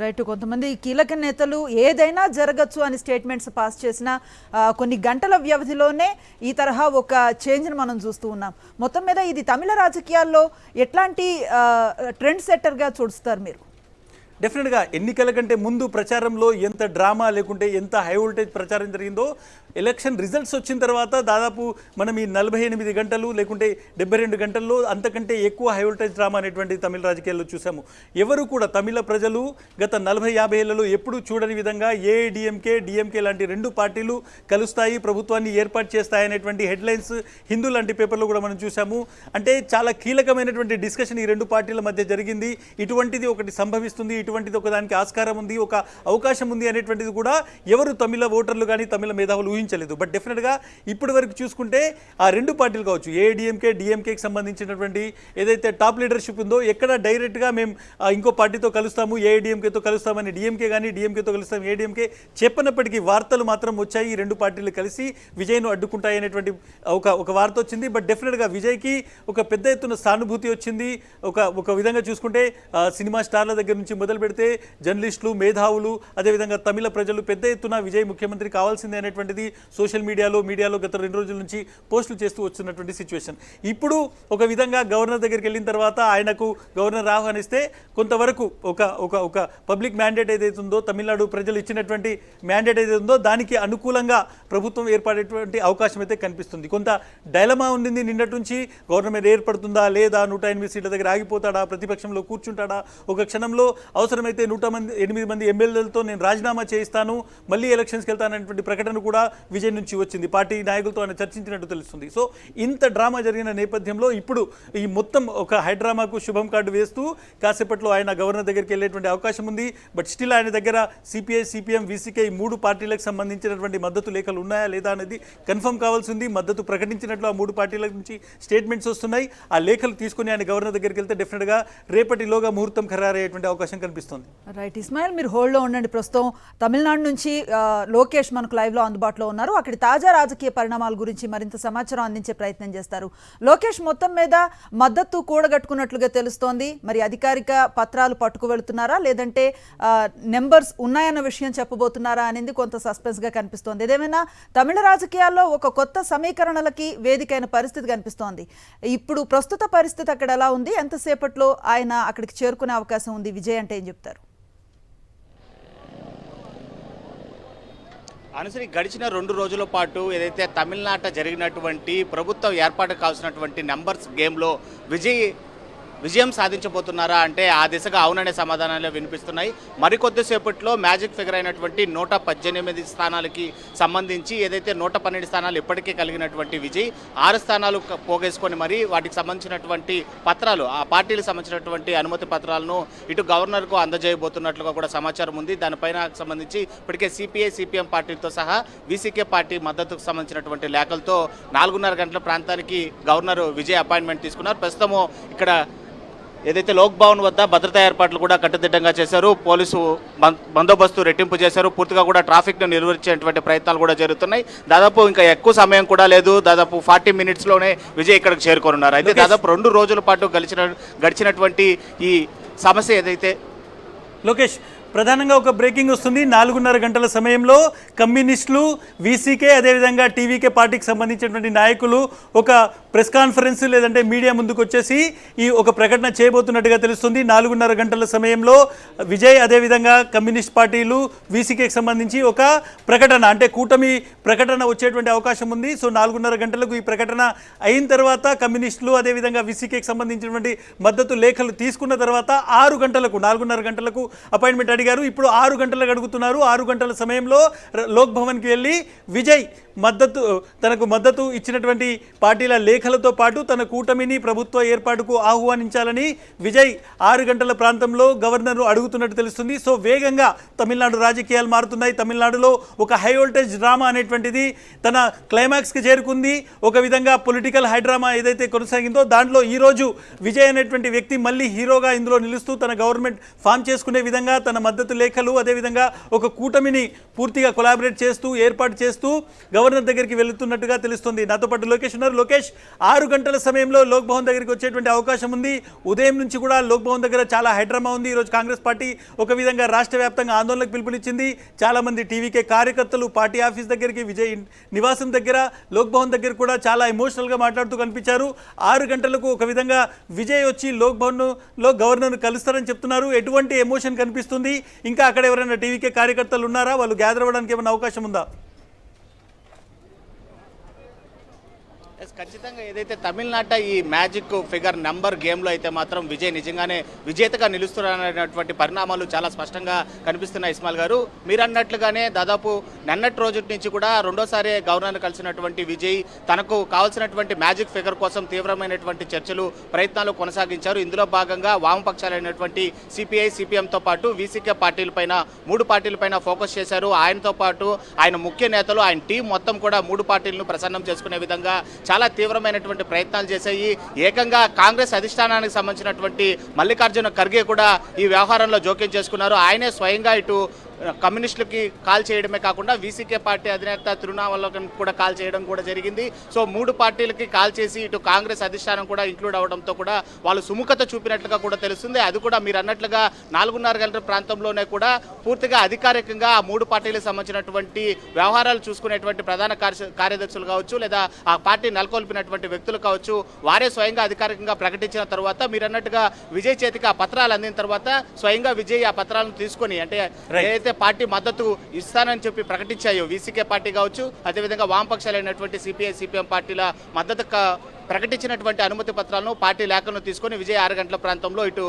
Right. కొంతమంది కీలక నేతలు ఏదైనా జరగచ్చు అని స్టేట్మెంట్స్ పాస్ చేసిన కొన్ని గంటల వ్యవధిలోనే ఈ తరహా ఒక చేంజ్ని మనం చూస్తూ ఉన్నాం. మొత్తం మీద ఇది తమిళ రాజకీయాల్లో ఎట్లాంటి ట్రెండ్ సెట్టర్గా చూస్తారు మీరు? డెఫినెట్గా ఎన్నికల కంటే ముందు ప్రచారంలో ఎంత డ్రామా లేకుంటే ఎంత హై వోల్టేజ్ ప్రచారం జరిగిందో ఎలక్షన్ రిజల్ట్స్ వచ్చిన తర్వాత దాదాపు మనం ఈ 48 గంటలు లేకుంటే 72 గంటల్లో అంతకంటే ఎక్కువ హై వోల్టేజ్ డ్రామా అనేటువంటి తమిళ రాజకీయాల్లో చూసాము. ఎవరు కూడా తమిళ ప్రజలు గత 40-50 ఏళ్లలో ఎప్పుడూ చూడని విధంగా డిఎంకే లాంటి రెండు పార్టీలు కలుస్తాయి, ప్రభుత్వాన్ని ఏర్పాటు చేస్తాయనేటువంటి హెడ్లైన్స్ హిందూ లాంటి పేపర్లో కూడా మనం చూసాము. అంటే చాలా కీలకమైనటువంటి డిస్కషన్ ఈ రెండు పార్టీల మధ్య జరిగింది. ఇటువంటిది ఒకటి సంభవిస్తుంది, ఇటువంటిది ఒకదానికి ఆస్కారం ఉంది, ఒక అవకాశం ఉంది అనేటువంటిది కూడా ఎవరు తమిళ ఓటర్లు కానీ తమిళ మేధావులు ఊహించలేదు. బట్ డెఫినెట్గా ఇప్పటి వరకు చూసుకుంటే ఆ రెండు పార్టీలు కావచ్చు, డిఎంకేకి సంబంధించినటువంటి ఏదైతే టాప్ లీడర్షిప్ ఉందో ఎక్కడ డైరెక్ట్గా మేము ఇంకో పార్టీతో కలుస్తాము, ఏఐడిఎంకేతో కలుస్తామని డిఎంకేతో కలుస్తాం ఏఐడిఎంకే చెప్పనప్పటికీ వార్తలు మాత్రం వచ్చాయి. ఈ రెండు పార్టీలు కలిసి విజయ్ను అడ్డుకుంటాయి అనేటువంటి ఒక వార్త వచ్చింది. బట్ డెఫినెట్గా విజయ్కి ఒక పెద్ద ఎత్తున సానుభూతి వచ్చింది. ఒక విధంగా చూసుకుంటే సినిమా స్టార్ల దగ్గర నుంచి మొదలు పెడితే జర్నలిస్టులు, మేధావులు, అదేవిధంగా తమిళ ప్రజలు పెద్ద ఎత్తున విజయ్ ముఖ్యమంత్రి కావాల్సిందే అనేటువంటిది సోషల్ మీడియాలో గత 2 రోజుల నుంచి పోస్టులు చేస్తూ వస్తున్నటువంటి సిచ్యువేషన్. ఇప్పుడు ఒక విధంగా గవర్నర్ దగ్గరికి వెళ్ళిన తర్వాత ఆయనకు గవర్నర్ ఆహ్వానిస్తే కొంతవరకు ఒక పబ్లిక్ మ్యాండేట్ ఏదైతే ఉందో, తమిళనాడు ప్రజలు ఇచ్చినటువంటి మ్యాండేట్ ఏదైతే ఉందో దానికి అనుకూలంగా ప్రభుత్వం ఏర్పడేటువంటి అవకాశం అయితే కనిపిస్తుంది. కొంత డైలమా ఉంది నిన్నటి నుంచి, గవర్నమెంట్ ఏర్పడుతుందా లేదా, 108 సీట్ల దగ్గర ఆగిపోతాడా, ప్రతిపక్షంలో కూర్చుంటాడా, ఒక క్షణంలో అవసరమైతే 108 మంది ఎమ్మెల్యేలతో నేను రాజీనామా చేయిస్తాను, మళ్ళీ ఎలక్షన్స్కి వెళ్తాననేటువంటి ప్రకటన కూడా విజయ్ నుంచి వచ్చింది. పార్టీ నాయకులతో ఆయన చర్చించినట్టు తెలుస్తుంది. సో ఇంత డ్రామా జరిగిన నేపథ్యంలో ఇప్పుడు ఈ మొత్తం ఒక హైడ్రామాకు శుభం కార్డు వేస్తూ కాసేపట్లో ఆయన గవర్నర్ దగ్గరికి వెళ్ళేటువంటి అవకాశం ఉంది. బట్ స్టిల్ ఆయన దగ్గర సిపిఐ, సిపిఎం, వీసీకే ఈ 3 పార్టీలకు సంబంధించినటువంటి మద్దతు లేఖలు ఉన్నాయా లేదా అనేది కన్ఫర్మ్ కావాల్సి ఉంది. మద్దతు ప్రకటించినట్లు ఆ 3 పార్టీల నుంచి స్టేట్మెంట్స్ వస్తున్నాయి. ఆ లేఖలు తీసుకుని ఆయన గవర్నర్ దగ్గరికి వెళ్తే డెఫినెట్గా రేపటిలోగా ముహూర్తం ఖరారయ్యేటువంటి అవకాశం కనిపిస్తుంది. రైట్. ఇస్మాయిల్, మీరు హోల్డ్లో ఉండండి. ప్రస్తుతం తమిళనాడు నుంచి లోకేష్ మనకు లైవ్లో అందుబాటులో ఉన్నారు. అక్కడి తాజా రాజకీయ పరిణామాల గురించి మరింత సమాచారం అందించే ప్రయత్నం చేస్తారు. లోకేష్ మొత్తం మీద మద్దతు కూడగట్టుకున్నట్లుగా తెలుస్తోంది. మరి అధికారిక పత్రాలు పట్టుకు వెళుతున్నారా లేదంటే నెంబర్స్ ఉన్నాయన్న విషయం చెప్పబోతున్నారా అనేది కొంత సస్పెన్స్గా కనిపిస్తోంది. ఏదేమైనా తమిళ రాజకీయాల్లో ఒక కొత్త సమీకరణలకి వేదికైన పరిస్థితి కనిపిస్తోంది. ఇప్పుడు ప్రస్తుత పరిస్థితి అక్కడ ఎలా ఉంది, ఎంతసేపట్లో ఆయన అక్కడికి చేరుకునే అవకాశం ఉంది? విజయ్ అంటే ఏం చెప్తారు? అనుసరి గడిచిన 2 రోజుల పాటు ఏదైతే తమిళనాట జరిగినటువంటి ప్రభుత్వం ఏర్పాటు కావాల్సినటువంటి నెంబర్స్ గేమ్లో విజయం సాధించబోతున్నారా అంటే ఆ దిశగా అవుననే సమాధానాలు వినిపిస్తున్నాయి. మరికొద్దిసేపట్లో మ్యాజిక్ ఫిగర్ అయినటువంటి 118 స్థానాలకి సంబంధించి ఏదైతే 112 స్థానాలు ఇప్పటికే కలిగినటువంటి విజయ్ 6 స్థానాలు పోగేసుకొని మరి వాటికి సంబంధించినటువంటి పత్రాలు, ఆ పార్టీలకు సంబంధించినటువంటి అనుమతి పత్రాలను ఇటు గవర్నర్కు అందజేయబోతున్నట్లుగా కూడా సమాచారం ఉంది. దానిపైన సంబంధించి ఇప్పటికే సిపిఐ, సిపిఎం పార్టీలతో సహా వీసీకే పార్టీ మద్దతుకు సంబంధించినటువంటి లేఖలతో 4:30 గంటల ప్రాంతానికి గవర్నర్ విజయ్ అపాయింట్మెంట్ తీసుకున్నారు. ప్రస్తుతము ఇక్కడ ఏదైతే లోక్ భవన్ వద్ద భద్రతా ఏర్పాట్లు కూడా కట్టుదిట్టంగా చేశారు. పోలీసు బందోబస్తు రెట్టింపు చేశారు. పూర్తిగా కూడా ట్రాఫిక్ను నిలువరించేటువంటి ప్రయత్నాలు కూడా జరుగుతున్నాయి. దాదాపు ఇంకా ఎక్కువ సమయం కూడా లేదు, దాదాపు 40 మినిట్స్లోనే విజయ్ ఇక్కడికి చేరుకోనున్నారు. అయితే దాదాపు 2 రోజుల పాటు గడిచినటువంటి ఈ సమస్య ఏదైతే లోకేష్ ప్రధానంగా ఒక బ్రేకింగ్ వస్తుంది. 4:30 గంటల సమయంలో కమ్యూనిస్టులు, వీసీకే, అదేవిధంగా టీవీకే పార్టీకి సంబంధించినటువంటి నాయకులు ఒక ప్రెస్ కాన్ఫరెన్స్ లేదంటే మీడియా ముందుకు వచ్చేసి ఈ ఒక ప్రకటన చేయబోతున్నట్టుగా తెలుస్తుంది. 4:30 గంటల సమయంలో విజయ్, అదేవిధంగా కమ్యూనిస్ట్ పార్టీలు, వీసీకేకి సంబంధించి ఒక ప్రకటన, అంటే కూటమి ప్రకటన వచ్చేటువంటి అవకాశం ఉంది. సో 4:30 గంటలకు ఈ ప్రకటన అయిన తర్వాత కమ్యూనిస్టులు, అదేవిధంగా వీసీకేకి సంబంధించినటువంటి మద్దతు లేఖలు తీసుకున్న తర్వాత 6 గంటలకు, 4:30 గంటలకు అపాయింట్మెంట్ అడిగారు. ఇప్పుడు 6 గంటలకు అడుగుతున్నారు. 6 గంటల సమయంలో లోక్ భవన్కి వెళ్ళి విజయ్ తనకు మద్దతు ఇచ్చినటువంటి పార్టీల లేఖలతో పాటు తన కూటమిని ప్రభుత్వ ఏర్పాటుకు ఆహ్వానించాలని విజయ్ 6 గంటల ప్రాంతంలో గవర్నర్ అడుగుతున్నట్టు తెలుస్తుంది. సో వేగంగా తమిళనాడు రాజకీయాలు మారుతున్నాయి. తమిళనాడులో ఒక హై వోల్టేజ్ డ్రామా అనేటువంటిది తన క్లైమాక్స్కి చేరుకుంది. ఒక విధంగా పొలిటికల్ హైడ్రామా ఏదైతే కొనసాగిందో దాంట్లో ఈరోజు విజయ్ అనేటువంటి వ్యక్తి మళ్ళీ హీరోగా ఇందులో నిలుస్తూ తన గవర్నమెంట్ ఫామ్ చేసుకునే చెప్పుకునే విధంగా తన మద్దతు లేఖలు అదేవిధంగా ఒక కూటమిని పూర్తిగా కొలాబరేట్ చేస్తూ ఏర్పాటు చేస్తూ గవర్నర్ దగ్గరికి వెళుతున్నట్టుగా తెలుస్తుంది. నాతో పాటు లోకేష్ ఉన్నారు. లోకేష్, 6 గంటల సమయంలో లోక్ భవన్ దగ్గరికి వచ్చేటువంటి అవకాశం ఉంది. ఉదయం నుంచి కూడా లోక్ భవన్ దగ్గర చాలా హైడ్రామా ఉంది. ఈరోజు కాంగ్రెస్ పార్టీ ఒక విధంగా రాష్ట్ర వ్యాప్తంగా ఆందోళనకు పిలుపునిచ్చింది. చాలా మంది టీవీకే కార్యకర్తలు పార్టీ ఆఫీస్ దగ్గరికి, విజయ్ నివాసం దగ్గర, లోక్ భవన్ దగ్గర కూడా చాలా ఎమోషనల్గా మాట్లాడుతూ కనిపించారు. 6 గంటలకు ఒక విధంగా విజయ్ వచ్చి లోక్ భవన్లో గవర్నర్ను కలుస్తారని చెప్తున్నారు. ఎటువంటి ఎమోషన్ కనిపిస్తుంది? ఇంకా అక్కడ ఎవరైనా టీవీకే కార్యకర్తలు ఉన్నారా? వాళ్ళు గ్యాదర్ అవ్వడానికి ఏమైనా అవకాశం ఉందా? ఖచ్చితంగా ఏదైతే తమిళనాట ఈ మ్యాజిక్ ఫిగర్ నెంబర్ గేమ్లో అయితే మాత్రం విజయ్ నిజంగానే విజేతగా నిలుస్తున్నారనేటువంటి పరిణామాలు చాలా స్పష్టంగా కనిపిస్తున్నాయి. ఇస్మాయిల్ గారు, మీరు అన్నట్లుగానే దాదాపు నిన్నటి రోజు నుంచి కూడా రెండోసారి గవర్నర్ను కలిసినటువంటి విజయ్ తనకు కావాల్సినటువంటి మ్యాజిక్ ఫిగర్ కోసం తీవ్రమైనటువంటి చర్చలు, ప్రయత్నాలు కొనసాగించారు. ఇందులో భాగంగా వామపక్షాలైనటువంటి సిపిఐ, సిపిఎంతో పాటు వీసీకే పార్టీలపైన 3 పార్టీలపైన ఫోకస్ చేశారు. ఆయనతో పాటు ఆయన ముఖ్య నేతలు, ఆయన టీం మొత్తం కూడా 3 పార్టీలను ప్రసన్నం చేసుకునే విధంగా చాలా తీవ్రమైనటువంటి ప్రయత్నాలు చేశాయి. ఏకంగా కాంగ్రెస్ అధిష్టానానికి సంబంధించినటువంటి మల్లికార్జున ఖర్గే కూడా ఈ వ్యవహారంలో జోక్యం చేసుకున్నారు. ఆయనే స్వయంగా ఇటు కమ్యూనిస్టులకి కాల్ చేయడమే కాకుండా వీసీకే పార్టీ అధినేత తిరునావల్లోకి కూడా కాల్ చేయడం కూడా జరిగింది. సో 3 పార్టీలకి కాల్ చేసి ఇటు కాంగ్రెస్ అధిష్టానం కూడా ఇంక్లూడ్ అవడంతో కూడా వాళ్ళు సుముఖత చూపినట్లుగా కూడా తెలుస్తుంది. అది కూడా మీరు అన్నట్లుగా 4:30 గంటల ప్రాంతంలోనే కూడా పూర్తిగా అధికారికంగా ఆ 3 పార్టీలకు సంబంధించినటువంటి వ్యవహారాలు చూసుకునేటువంటి ప్రధాన కార్యదర్శులు కావచ్చు, లేదా ఆ పార్టీ నెలకొల్పినటువంటి వ్యక్తులు కావచ్చు, వారే స్వయంగా అధికారికంగా ప్రకటించిన తర్వాత మీరు అన్నట్టుగా విజయ్ చేతికి ఆ పత్రాలు అందిన తర్వాత స్వయంగా విజయ్ ఆ పత్రాలను తీసుకొని, అంటే ఏదైతే పార్టీ మద్దతు ఇస్తానని చెప్పి ప్రకటించాయో వీసీకే పార్టీ కావచ్చు, అదేవిధంగా వామపక్షాలైనటువంటి సిపిఐ, సిపిఎం పార్టీల మద్దతు ప్రకటించినటువంటి అనుమతి పత్రాలను, పార్టీ లేఖలను తీసుకొని విజయ్ 6 గంటల ప్రాంతంలో ఇటు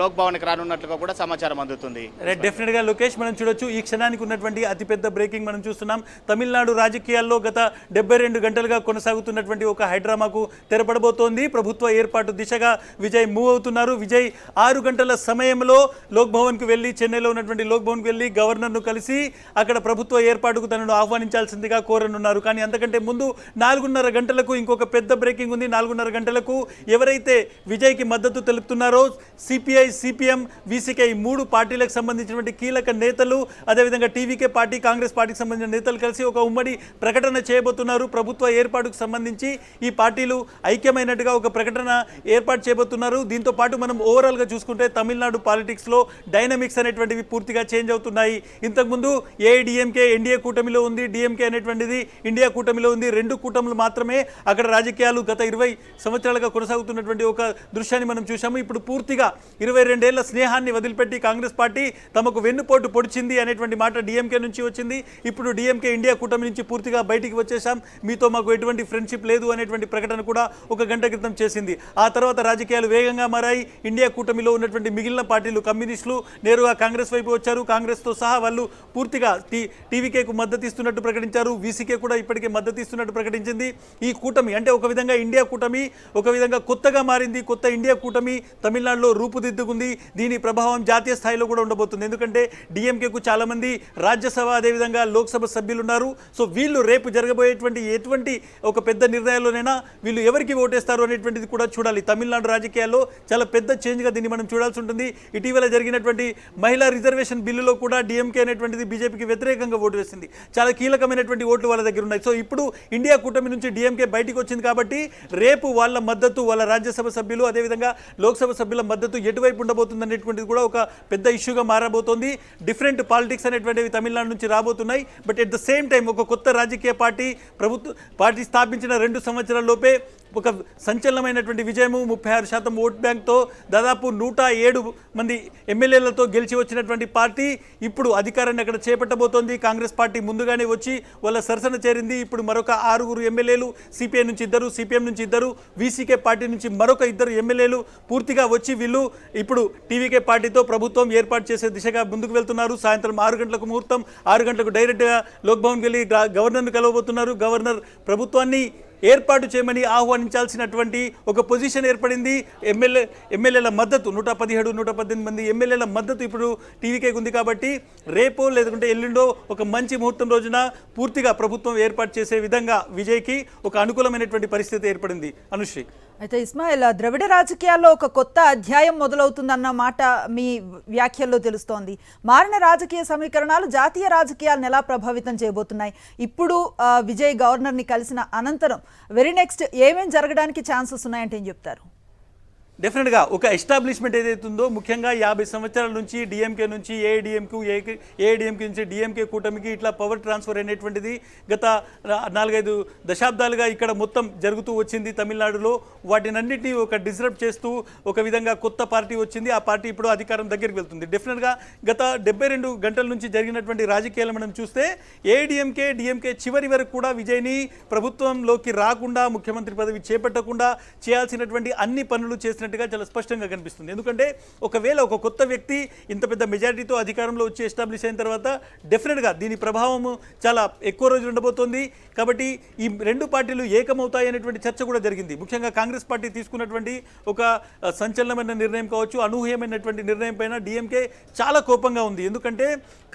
లోక్ భవన్కి రానున్నట్లుగా కూడా సమాచారం అందుతుంది. డెఫినెట్గా లోకేష్, మనం చూడొచ్చు ఈ క్షణానికి ఉన్నటువంటి అతిపెద్ద బ్రేకింగ్ మనం చూస్తున్నాం. తమిళనాడు రాజకీయాల్లో గత 72 గంటలుగా కొనసాగుతున్నటువంటి ఒక హైడ్రామాకు తెరపడబోతోంది. ప్రభుత్వ ఏర్పాటు దిశగా విజయ్ మూవ్ అవుతున్నారు. విజయ్ 6 గంటల సమయంలో లోక్ భవన్కు వెళ్ళి, చెన్నైలో ఉన్నటువంటి లోక్ భవన్కు వెళ్ళి గవర్నర్ను కలిసి అక్కడ ప్రభుత్వ ఏర్పాటుకు తనను ఆహ్వానించాల్సిందిగా కోరనున్నారు. కానీ అంతకంటే ముందు 4:30 గంటలకు ఇంకొక పెద్ద బ్రేకింగ్ ఉంది. 4:30 గంటలకు ఎవరైతే విజయ్కి మద్దతు తెలుపుతున్నారో సిపిఐ, సిపిఎం, వీసీకే ఈ 3 పార్టీలకు సంబంధించినటువంటి కీలక నేతలు, అదేవిధంగా టీవీకే పార్టీ, కాంగ్రెస్ పార్టీకి సంబంధించిన నేతలు కలిసి ఒక ఉమ్మడి ప్రకటన చేయబోతున్నారు. ప్రభుత్వ ఏర్పాటుకు సంబంధించి ఈ పార్టీలు ఐక్యమైనట్టుగా ఒక ప్రకటన ఏర్పాటు చేయబోతున్నారు. దీంతో పాటు మనం ఓవరాల్గా చూసుకుంటే తమిళనాడు పాలిటిక్స్లో డైనమిక్స్ అనేటువంటివి పూర్తిగా చేంజ్ అవుతున్నాయి. ఇంతకుముందు ఏఐడిఎంకే ఎన్డీఏ కూటమిలో ఉంది, డిఎంకే అనేటువంటిది ఇండియా కూటమిలో ఉంది. 2 కూటములు మాత్రమే అక్కడ రాజకీయాలు గత 20 సంవత్సరాలుగా కొనసాగుతున్నటువంటి ఒక దృశ్యాన్ని మనం చూసాము. ఇప్పుడు పూర్తిగా 22 ఏళ్ల స్నేహాన్ని వదిలిపెట్టి కాంగ్రెస్ పార్టీ తమకు వెన్నుపోటు పొడిచింది అనేటువంటి మాట డిఎంకే నుంచి వచ్చింది. ఇప్పుడు డిఎంకే ఇండియా కూటమి నుంచి పూర్తిగా బయటికి వచ్చేసాం, మీతో మాకు ఎటువంటి ఫ్రెండ్షిప్ లేదు అనేటువంటి ప్రకటన కూడా 1 గంట క్రితం చేసింది. ఆ తర్వాత రాజకీయాలు వేగంగా మారాయి. ఇండియా కూటమిలో ఉన్నటువంటి మిగిలిన పార్టీలు, కమ్యూనిస్టులు నేరుగా కాంగ్రెస్ వైపు వచ్చారు. కాంగ్రెస్తో సహా వాళ్ళు పూర్తిగా టీవీకేకు మద్దతు ఇస్తున్నట్టు ప్రకటించారు. వీసీకే కూడా ఇప్పటికే మద్దతు ఇస్తున్నట్టు ప్రకటించింది. ఈ కూటమి అంటే ఒక విధంగా ఇండియా కూటమి ఒక విధంగా కొత్తగా మారింది. కొత్త ఇండియా కూటమి తమిళనాడులో రూపుదిద్దుకుంది. దీని ప్రభావం జాతీయ స్థాయిలో కూడా ఉండబోతుంది. ఎందుకంటే డిఎంకేకు చాలా మంది రాజ్యసభ అదేవిధంగా లోక్సభ సభ్యులు ఉన్నారు. సో వీళ్ళు రేపు జరగబోయేటువంటి ఎటువంటి ఒక పెద్ద నిర్ణయాల్లోనైనా వీళ్ళు ఎవరికి ఓటేస్తారు అనేటువంటిది కూడా చూడాలి. తమిళనాడు రాజకీయాల్లో చాలా పెద్ద చేంజ్గా దీన్ని మనం చూడాల్సి ఉంటుంది. ఇటీవల జరిగినటువంటి మహిళా రిజర్వేషన్ బిల్లులో కూడా డిఎంకే అనేటువంటిది బీజేపీకి వ్యతిరేకంగా ఓటు వేసింది. చాలా కీలకమైనటువంటి ఓట్లు వాళ్ళ దగ్గర ఉన్నాయి. సో ఇప్పుడు ఇండియా కూటమి నుంచి డిఎంకే బయటికి వచ్చింది కాబట్టి రేపు వాళ్ళ మద్దతు, వాళ్ళ రాజ్యసభ సభ్యులు అదేవిధంగా లోక్సభ సభ్యుల మద్దతు ఎటువైపు ఉండబోతుంది అనేటువంటిది కూడా ఒక పెద్ద ఇష్యూగా మారబోతోంది. డిఫరెంట్ పాలిటిక్స్ అనేటువంటివి తమిళనాడు నుంచి రాబోతున్నాయి. But at the same time ఒక కొత్త రాజకీయ పార్టీ స్థాపించిన 2 సంవత్సరాల్లోపే ఒక సంచలనమైనటువంటి విజయము, 36% ఓట్ బ్యాంక్తో దాదాపు 107 మంది ఎమ్మెల్యేలతో గెలిచి వచ్చినటువంటి పార్టీ ఇప్పుడు అధికారాన్ని అక్కడ చేపట్టబోతోంది. కాంగ్రెస్ పార్టీ ముందుగానే వచ్చి వాళ్ళ సరసన చేరింది. ఇప్పుడు మరొక 6 ఎమ్మెల్యేలు, సిపిఐ నుంచి 2, సిపిఎం నుంచి 2, వీసీకే పార్టీ నుంచి మరొక 2 ఎమ్మెల్యేలు పూర్తిగా వచ్చి వీళ్ళు ఇప్పుడు టీవీకే పార్టీతో ప్రభుత్వం ఏర్పాటు చేసే దిశగా ముందుకు వెళ్తున్నారు. సాయంత్రం 6 గంటలకు ముహూర్తం, 6 గంటలకు డైరెక్ట్గా లోక్ భవన్కి వెళ్ళి గవర్నర్ను కలవబోతున్నారు. గవర్నర్ ప్రభుత్వాన్ని ఏర్పాటు చేయమని ఆహ్వానించాల్సినటువంటి ఒక పొజిషన్ ఏర్పడింది. ఎమ్మెల్యేల మద్దతు 117, 118 మంది ఎమ్మెల్యేల మద్దతు ఇప్పుడు టీవీకేకి ఉంది. కాబట్టి రేపో లేదంటే ఎల్లుండో ఒక మంచి ముహూర్తం రోజున పూర్తిగా ప్రభుత్వం ఏర్పాటు చేసే విధంగా విజయ్కి ఒక అనుకూలమైనటువంటి పరిస్థితి ఏర్పడింది. అనుశ్రీ. అయితే ఇస్మాయిల్, ద్రవిడ రాజకీయాల్లో ఒక కొత్త అధ్యాయం మొదలవుతుందన్న మాట మీ వ్యాఖ్యల్లో తెలుస్తోంది. మారిన రాజకీయ సమీకరణాలు జాతీయ రాజకీయాలను ఎలా ప్రభావితం చేయబోతున్నాయి? ఇప్పుడు విజయ్ గవర్నర్ని కలిసిన అనంతరం వెరీ నెక్స్ట్ ఏమేం జరగడానికి ఛాన్సెస్ ఉన్నాయంటే ఏం చెప్తారు? డెఫినెట్గా ఒక ఎస్టాబ్లిష్మెంట్ ఏదైతే ఉందో, ముఖ్యంగా 50 సంవత్సరాల నుంచి డిఎంకే నుంచి ఏఐడిఎంకే నుంచి డిఎంకే కూటమికి ఇట్లా పవర్ ట్రాన్స్ఫర్ అనేటువంటిది గత 4-5 దశాబ్దాలుగా ఇక్కడ మొత్తం జరుగుతూ వచ్చింది తమిళనాడులో. వాటినన్నింటినీ ఒక డిస్రప్ట్ చేస్తూ ఒక విధంగా కొత్త పార్టీ వచ్చింది. ఆ పార్టీ ఇప్పుడు అధికారం దగ్గరికి వెళ్తుంది. డెఫినెట్గా గత 72 గంటల నుంచి జరిగినటువంటి రాజకీయాలు మనం చూస్తే ఏఐడిఎంకే డిఎంకే చివరి వరకు కూడా విజయ్ని ప్రభుత్వంలోకి రాకుండా, ముఖ్యమంత్రి పదవి చేపట్టకుండా చేయాల్సినటువంటి అన్ని పనులు చేసినట్టుగా చాలా స్పష్టంగా కనిపిస్తుంది. ఎందుకంటే ఒకవేళ ఒక కొత్త వ్యక్తి ఇంత పెద్ద మెజారిటీతో అధికారంలో వచ్చి ఎస్టాబ్లిష్ అయిన తర్వాత డెఫినెట్గా దీని ప్రభావం చాలా ఎక్కువ రోజులు ఉండబోతోంది. కాబట్టి ఈ రెండు పార్టీలు ఏకమవుతాయి అనేటువంటి చర్చ కూడా జరిగింది. ముఖ్యంగా కాంగ్రెస్ పార్టీ తీసుకున్నటువంటి ఒక సంచలనమైన నిర్ణయం కావచ్చు, అనూహ్యమైనటువంటి నిర్ణయం పైన డిఎంకే చాలా కోపంగా ఉంది. ఎందుకంటే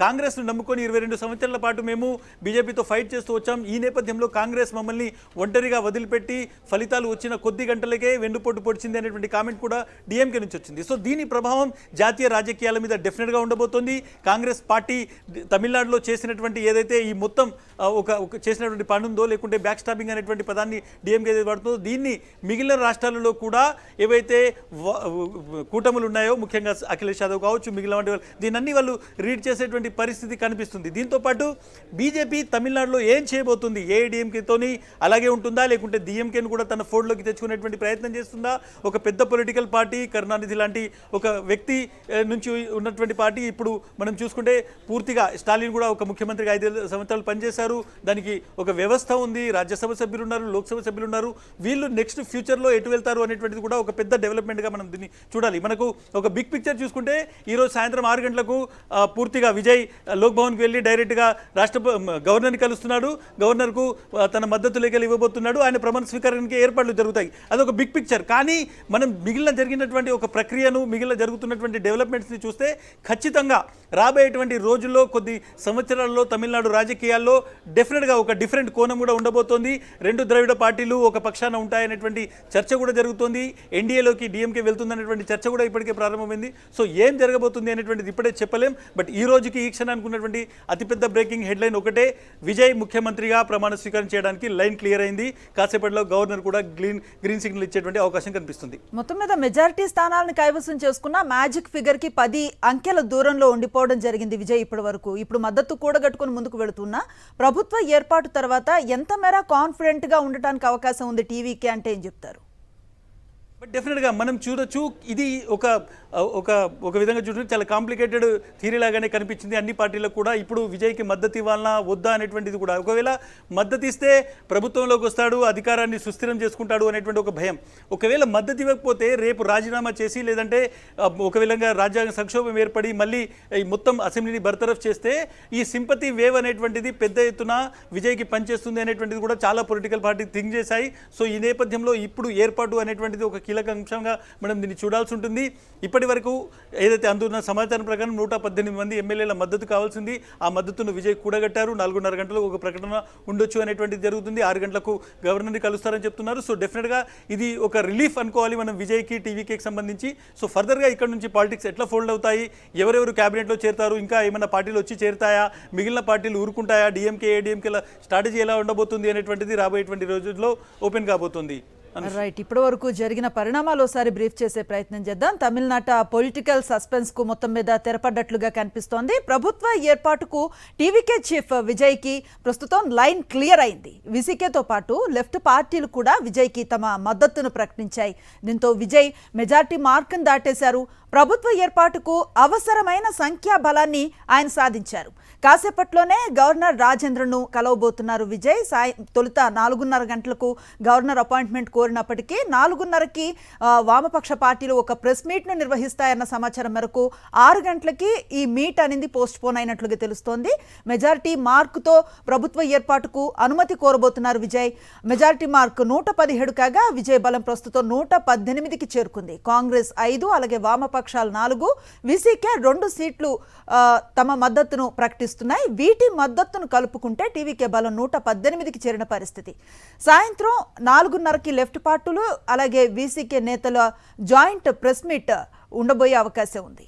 కాంగ్రెస్ను నమ్ముకొని 22 సంవత్సరాల పాటు మేము బీజేపీతో ఫైట్ చేస్తూ వచ్చాం. ఈ నేపథ్యంలో కాంగ్రెస్ మమ్మల్ని ఒంటరిగా వదిలిపెట్టి ఫలితాలు వచ్చిన కొద్ది గంటలకే వెన్నుపోటు పొడిచింది అనేటువంటి కామెంట్ కూడా డిఎంకే నుంచి వచ్చింది. సో దీని ప్రభావం జాతీయ రాజకీయాల మీద డెఫినెట్గా ఉండబోతోంది. కాంగ్రెస్ పార్టీ తమిళనాడులో చేసినటువంటి ఏదైతే ఈ మొత్తం ఒక చేసినటువంటి పని ఉందో, లేకుంటే బ్యాక్ స్టాపింగ్ అనేటువంటి పదాన్ని డిఎంకే వాడుతుందో, దీన్ని మిగిలిన రాష్ట్రాలలో కూడా ఏవైతే కూటములు ఉన్నాయో, ముఖ్యంగా అఖిలేష్ యాదవ్ కావచ్చు, మిగిలిన వంటి వాళ్ళు దీన్ని వాళ్ళు రీడ్ చేసేటువంటి పరిస్థితి కనిపిస్తుంది. దీంతోపాటు బీజేపీ తమిళనాడులో ఏం చేయబోతుంది? ఏఐడిఎంకేతోని అలాగే ఉంటుందా, లేకుంటే డిఎంకేను కూడా తన ఫోల్డ్లోకి తెచ్చుకునేటువంటి ప్రయత్నం చేస్తుందా? ఒక పెద్ద పొలిటికల్ పార్టీ, కరుణానిధి లాంటి ఒక వ్యక్తి నుంచి ఉన్నటువంటి పార్టీ ఇప్పుడు మనం చూసుకుంటే పూర్తిగా స్టాలిన్ కూడా ఒక ముఖ్యమంత్రిగా 5 సంవత్సరాలు పనిచేశారు. దానికి ఒక వ్యవస్థ ఉంది, రాజ్యసభ సభ్యులు ఉన్నారు, లోక్సభ సభ్యులు ఉన్నారు. వీళ్ళు నెక్స్ట్ ఫ్యూచర్లో ఎటు వెళ్తారు అనేటువంటిది కూడా ఒక పెద్ద డెవలప్మెంట్గా మనం దీన్ని చూడాలి. మనకు ఒక బిగ్ పిక్చర్ చూసుకుంటే ఈరోజు సాయంత్రం 6 గంటలకు పూర్తిగా విజయ్ లోక్ భవన్కి వెళ్ళి డైరెక్ట్గా గవర్నర్ని కలుస్తున్నాడు. గవర్నర్కు తన మద్దతు లేఖలు ఇవ్వబోతున్నాడు. ఆయన ప్రమాణ స్వీకారానికి ఏర్పాట్లు జరుగుతాయి. అదొక బిగ్ పిక్చర్. కానీ మనం మిగిలిన జరిగినటువంటి ఒక ప్రక్రియను, మిగిలిన జరుగుతున్నటువంటి డెవలప్మెంట్స్ని చూస్తే ఖచ్చితంగా రాబోయేటువంటి రోజుల్లో, కొద్ది సంవత్సరాల్లో తమిళనాడు రాజకీయాల్లో డెఫినెట్గా ఒక డిఫరెంట్ కోణం కూడా ఉండబోతోంది. రెండు ద్రవిడ పార్టీలు ఒక పక్షాన ఉంటాయనేటువంటి చర్చ కూడా జరుగుతోంది. ఎన్డీఏలోకి డిఎంకే వెళ్తుందనేటువంటి చర్చ కూడా ఇప్పటికే ప్రారంభమైంది. సో ఏం జరగబోతుంది అనేటువంటిది ఇప్పుడే చెప్పలేం. బట్ ఈ రోజుకి, ఈ క్షణానికి ఉన్నటువంటి అతిపెద్ద బ్రేకింగ్ హెడ్లైన్ ఒకటే: విజయ్ ముఖ్యమంత్రిగా ప్రమాణ స్వీకారం చేయడానికి లైన్ క్లియర్ అయింది. కాసేపట్లో గవర్నర్ కూడా గ్రీన్ సిగ్నల్ ఇచ్చేటువంటి అవకాశం కనిపిస్తుంది. మొత్తం మీద మెజారిటీ స్థానాలను కైవసం చేసుకున్న మ్యాజిక్ ఫిగర్ కి 10 అంకెల దూరంలో ఉండిపోవడం జరిగింది విజయ్ ఇప్పటి వరకు. ఇప్పుడు మద్దతు కూడగట్టుకుని ముందుకు వెళుతున్నా ప్రభుత్వ ఏర్పాటు తర్వాత ఎంత మేర కాన్ఫిడెంట్ గా ఉండటానికి అవకాశం ఉంది టీవీకి అంటే ఏం చెప్తారు? బట్ డెఫినెట్గా మనం చూడొచ్చు, ఇది ఒక విధంగా చూడొచ్చు చాలా కాంప్లికేటెడ్ థియరీ లాగానే కనిపించింది అన్ని పార్టీలకు కూడా. ఇప్పుడు విజయ్కి మద్దతు ఇవ్వాలన్నా వద్దా అనేటువంటిది కూడా, ఒకవేళ మద్దతు ఇస్తే ప్రభుత్వంలోకి వస్తాడు, అధికారాన్ని సుస్థిరం చేసుకుంటాడు అనేటువంటి ఒక భయం. ఒకవేళ మద్దతు ఇవ్వకపోతే రేపు రాజీనామా చేసి, లేదంటే ఒకవేళ రాజ్యాంగ సంక్షోభం ఏర్పడి మళ్ళీ ఈ మొత్తం అసెంబ్లీని బర్తరఫ్ చేస్తే ఈ సింపతి వేవ్ అనేటువంటిది పెద్ద ఎత్తున విజయ్కి పనిచేస్తుంది అనేటువంటిది కూడా చాలా పొలిటికల్ పార్టీ థింక్ చేశాయి. సో ఈ నేపథ్యంలో ఇప్పుడు ఏర్పాటు అనేటువంటిది ఒక కీలక అంశంగా మనం దీన్ని చూడాల్సి ఉంటుంది. ఇప్పటి వరకు ఏదైతే అందున్న సమాచారం ప్రకారం 118 మంది ఎమ్మెల్యేల మద్దతు కావాల్సింది. ఆ మద్దతును విజయ్ కూడగట్టారు. 4:30 గంటలకు ఒక ప్రకటన ఉండొచ్చు అనేటువంటిది జరుగుతుంది. 6 గంటలకు గవర్నర్ని కలుస్తారని చెప్తున్నారు. సో డెఫినెట్గా ఇది ఒక రిలీఫ్ అనుకోవాలి మనం విజయ్కి, టీవీకేకి సంబంధించి. సో ఫర్దర్గా ఇక్కడ నుంచి పాలిటిక్స్ ఎట్లా ఫోల్డ్ అవుతాయి, ఎవరెవరు క్యాబినెట్లో చేరుతారు, ఇంకా ఏమైనా పార్టీలు వచ్చి చేరుతాయా, మిగిలిన పార్టీలు ఊరుకుంటాయా, డిఎంకే ఏడీఎంకేల స్ట్రాటజీ ఎలా ఉండబోతుంది అనేటువంటిది రాబోయేటువంటి రోజుల్లో ఓపెన్ కాబోతుంది. రైట్, ఇప్పటి వరకు జరిగిన పరిణామాలు ఒకసారి బ్రీఫ్ చేసే ప్రయత్నం చేద్దాం. తమిళనాట పొలిటికల్ సస్పెన్స్ కు మొత్తం మీద తెరపడ్డట్లుగా కనిపిస్తోంది. ప్రభుత్వ ఏర్పాటుకు టీవీకే చీఫ్ విజయ్ కి ప్రస్తుతం లైన్ క్లియర్ అయింది. విసికేతో పాటు లెఫ్ట్ పార్టీలు కూడా విజయ్ కి తమ మద్దతును ప్రకటించాయి. దీంతో విజయ్ మెజార్టీ మార్కును దాటేశారు. ప్రభుత్వ ఏర్పాటుకు అవసరమైన సంఖ్యాబలాన్ని ఆయన సాధించారు. కాసేపట్లోనే గవర్నర్ రాజేంద్రను కలవబోతున్నారు విజయ్. తొలుత 4:30 గంటలకు గవర్నర్ అపాయింట్మెంట్ కోరినప్పటికీ 4:30కి వామపక్ష పార్టీలు ఒక ప్రెస్ మీట్ను నిర్వహిస్తాయన్న సమాచారం మేరకు 6 గంటలకి ఈ మీట్ అనేది పోస్ట్ పోన్ అయినట్లుగా తెలుస్తోంది. మెజారిటీ మార్కుతో ప్రభుత్వ ఏర్పాటుకు అనుమతి కోరబోతున్నారు విజయ్. మెజారిటీ మార్కు 117 కాగా విజయ్ బలం ప్రస్తుతం 118కి చేరుకుంది. కాంగ్రెస్ 5, అలాగే వామపక్ష వామపక్షాలు 4, వీసీకే 2 సీట్లు తమ మద్దతును ప్రకటిస్తున్నాయి. వీటి మద్దతును కలుపుకుంటే టీవీకే బలం 118కి చేరిన పరిస్థితి. సాయంత్రం 4:30కి లెఫ్ట్ పార్టీలు అలాగే వీసీకే నేతల జాయింట్ ప్రెస్ మీట్ ఉండబోయే అవకాశం ఉంది.